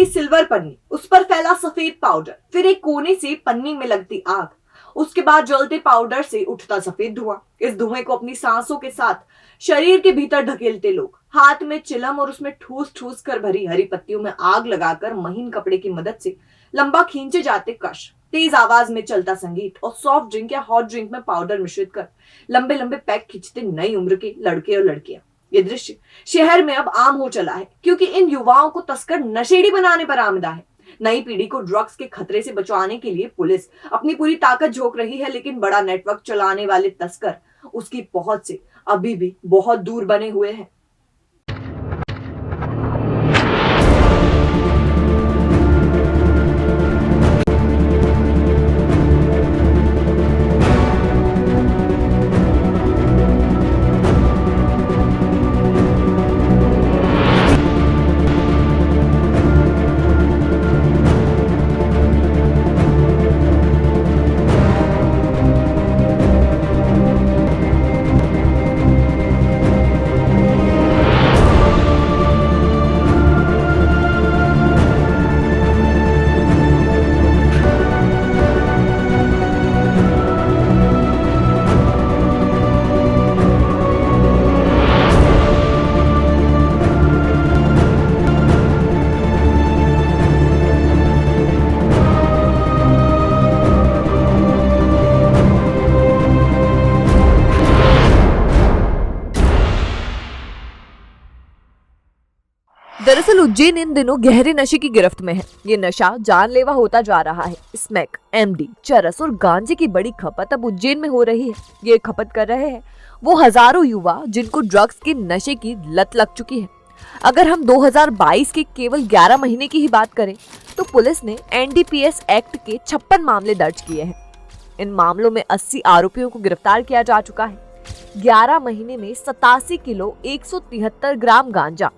Silver पन्नी, उस पर फैला सफेद पाउडर, फिर एक कोने से पन्नी में लगती आग, उसके बाद जलते पाउडर से उठता सफेद धुआं। इस धुएं को अपनी सांसों के साथ शरीर के भीतर ढकेलते लोग, हाथ में चिलम और उसमें ठूस ठूस कर भरी हरी पत्तियों में आग लगाकर महीन कपड़े की मदद से लंबा खींचे जाते कश, तेज आवाज में चलता संगीत और सॉफ्ट ड्रिंक या हॉट ड्रिंक में पाउडर मिश्रित कर लंबे लंबे पैक खींचते नई उम्र के लड़के और लड़कियां। ये दृश्य शहर में अब आम हो चला है, क्योंकि इन युवाओं को तस्कर नशेड़ी बनाने पर आमदा है। नई पीढ़ी को ड्रग्स के खतरे से बचाने के लिए पुलिस अपनी पूरी ताकत झोंक रही है, लेकिन बड़ा नेटवर्क चलाने वाले तस्कर उसकी पहुंच से अभी भी बहुत दूर बने हुए हैं। दरअसल उज्जैन इन दिनों गहरे नशे की गिरफ्त में है। ये नशा जानलेवा होता जा रहा है। स्मैक, एमडी, चरस और गांजे की बड़ी खपत अब उज्जैन में हो रही है। ये खपत कर रहे हैं वो हजारों युवा जिनको ड्रग्स के नशे की लत लग चुकी है। अगर हम 2022 के केवल 11 महीने की ही बात करें तो पुलिस ने एनडीपीएस एक्ट के 56 मामले दर्ज किए हैं। इन मामलों में 80 आरोपियों को गिरफ्तार किया जा चुका है। 11 महीने में 87 किलो 173 ग्राम गांजा,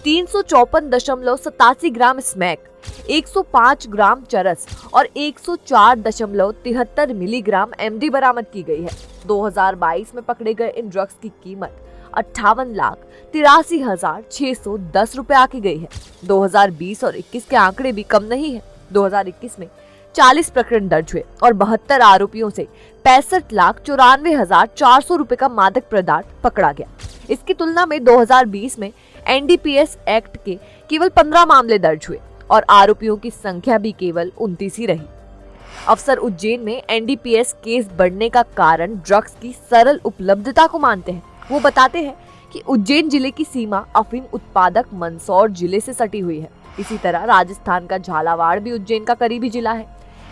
354.87 ग्राम स्मैक, 105 ग्राम चरस और 104.73 मिलीग्राम एमडी बरामद की गई है। 2022 में पकड़े गए इन ड्रग्स की कीमत 58,83,610 रुपए आकी गई है। 2020 और 21 के आंकड़े भी कम नहीं है। 2021 में 40 प्रकरण दर्ज हुए और 72 आरोपियों से 65,94,400 रुपए का मादक पदार्थ पकड़ा गया। इसकी तुलना में 2020 में एनडीपीएस एक्ट के केवल 15 मामले दर्ज हुए और आरोपियों की संख्या भी केवल 29 ही रही। अफसर उज्जैन में एनडीपीएस केस बढ़ने का कारण ड्रग्स की सरल उपलब्धता को मानते हैं। वो बताते हैं कि उज्जैन जिले की सीमा अफीम उत्पादक मंदसौर जिले से सटी हुई है। इसी तरह राजस्थान का झालावाड़ भी उज्जैन का करीबी जिला है।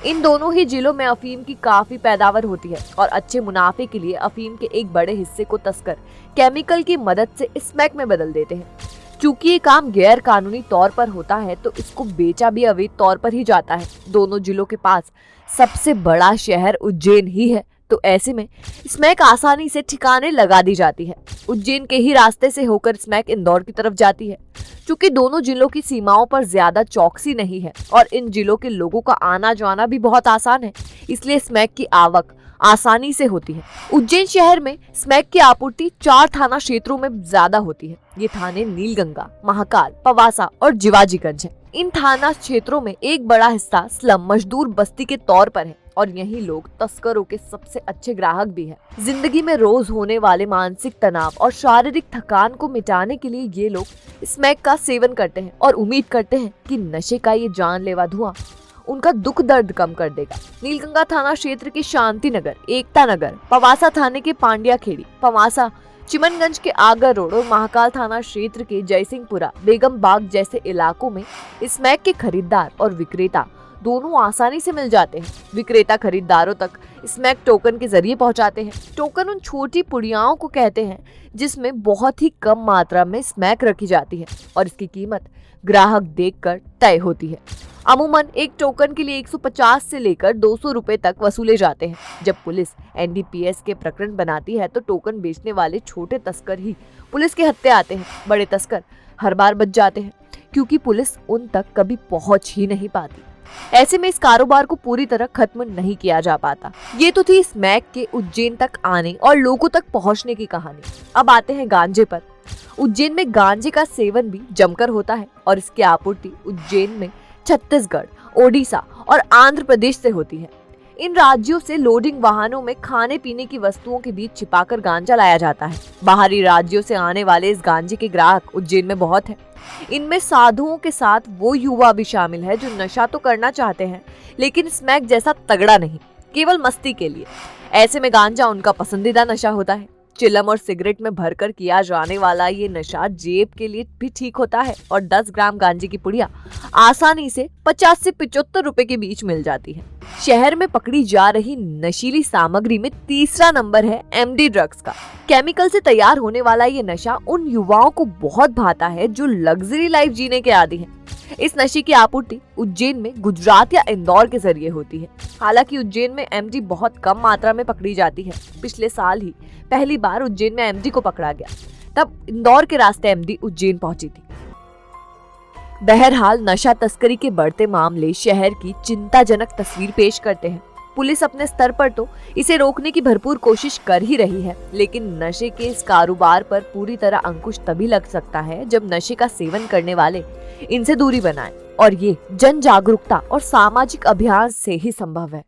इन दोनों ही जिलों में अफीम की काफी पैदावार होती है और अच्छे मुनाफे के लिए अफीम के एक बड़े हिस्से को तस्कर केमिकल की मदद से स्मैक में बदल देते हैं। चूंकि ये काम गैर कानूनी तौर पर होता है तो इसको बेचा भी अवैध तौर पर ही जाता है। दोनों जिलों के पास सबसे बड़ा शहर उज्जैन ही है, तो ऐसे में स्मैक आसानी से ठिकाने लगा दी जाती है। उज्जैन के ही रास्ते से होकर स्मैक इंदौर की तरफ जाती है। चूंकि दोनों जिलों की सीमाओं पर ज्यादा चौकसी नहीं है और इन जिलों के लोगों का आना जाना भी बहुत आसान है, इसलिए स्मैक की आवक आसानी से होती है। उज्जैन शहर में स्मैक की आपूर्ति 4 थाना क्षेत्रों में ज्यादा होती है। ये थाने नीलगंगा, महाकाल, पवासा और जिवाजीगंज है। इन थाना क्षेत्रों में एक बड़ा हिस्सा स्लम मजदूर बस्ती के तौर पर है और यही लोग तस्करों के सबसे अच्छे ग्राहक भी हैं। जिंदगी में रोज होने वाले मानसिक तनाव और शारीरिक थकान को मिटाने के लिए ये लोग स्मैक का सेवन करते हैं और उम्मीद करते हैं कि नशे का ये जानलेवा धुआं उनका दुख दर्द कम कर देगा। नीलगंगा थाना क्षेत्र के शांति नगर, एकता नगर, पवासा थाने के पांड्या खेड़ी, पवासा चिमनगंज के आगर रोड और महाकाल थाना क्षेत्र के जयसिंहपुरा, बेगम बाग जैसे इलाकों में स्मैक के खरीदार और विक्रेता दोनों आसानी से मिल जाते हैं। विक्रेता खरीदारों तक स्मैक टोकन के जरिए पहुंचाते हैं। टोकन उन छोटी पुड़ियाओं को कहते हैं जिसमें बहुत ही कम मात्रा में स्मैक रखी जाती है और इसकी कीमत ग्राहक देखकर तय होती है। अमूमन एक टोकन के लिए 150 से लेकर 200 रुपए तक वसूले जाते हैं। जब पुलिस एनडीपीएस के प्रकरण बनाती है तो टोकन बेचने वाले छोटे तस्कर ही पुलिस के हत्थे आते हैं। बड़े तस्कर हर बार बच जाते हैं क्योंकि पुलिस उन तक कभी पहुंच ही नहीं पाती। ऐसे में इस कारोबार को पूरी तरह खत्म नहीं किया जा पाता। ये तो थी स्मैक के उज्जैन तक आने और लोगों तक पहुंचने की कहानी। अब आते हैं गांजे पर। उज्जैन में गांजे का सेवन भी जमकर होता है और इसकी आपूर्ति उज्जैन में छत्तीसगढ़, ओडिशा और आंध्र प्रदेश से होती है। इन राज्यों से लोडिंग वाहनों में खाने पीने की वस्तुओं के बीच छिपाकर गांजा लाया जाता है। बाहरी राज्यों से आने वाले इस गांजे के ग्राहक उज्जैन में बहुत हैं। इनमें साधुओं के साथ वो युवा भी शामिल है जो नशा तो करना चाहते हैं लेकिन स्मैक जैसा तगड़ा नहीं, केवल मस्ती के लिए। ऐसे में गांजा उनका पसंदीदा नशा होता है। चिलम और सिगरेट में भरकर किया जाने वाला ये नशा जेब के लिए भी ठीक होता है और 10 ग्राम गांजे की पुड़िया आसानी से 50 से 75 रुपए के बीच मिल जाती है। शहर में पकड़ी जा रही नशीली सामग्री में तीसरा नंबर है एमडी ड्रग्स का। केमिकल से तैयार होने वाला ये नशा उन युवाओं को बहुत भाता है जो लग्जरी लाइफ जीने के आदी हैं। इस नशे की आपूर्ति उज्जैन में गुजरात या इंदौर के जरिए होती है। हालांकि उज्जैन में एमडी बहुत कम मात्रा में पकड़ी जाती है। पिछले साल ही पहली बार उज्जैन में एमडी को पकड़ा गया, तब इंदौर के रास्ते एमडी उज्जैन पहुंची थी। बहरहाल नशा तस्करी के बढ़ते मामले शहर की चिंताजनक तस्वीर पेश करते हैं। पुलिस अपने स्तर पर तो इसे रोकने की भरपूर कोशिश कर ही रही है, लेकिन नशे के इस कारोबार पर पूरी तरह अंकुश तभी लग सकता है जब नशे का सेवन करने वाले इनसे दूरी बनाएं, और ये जन जागरूकता और सामाजिक अभियान से ही संभव है।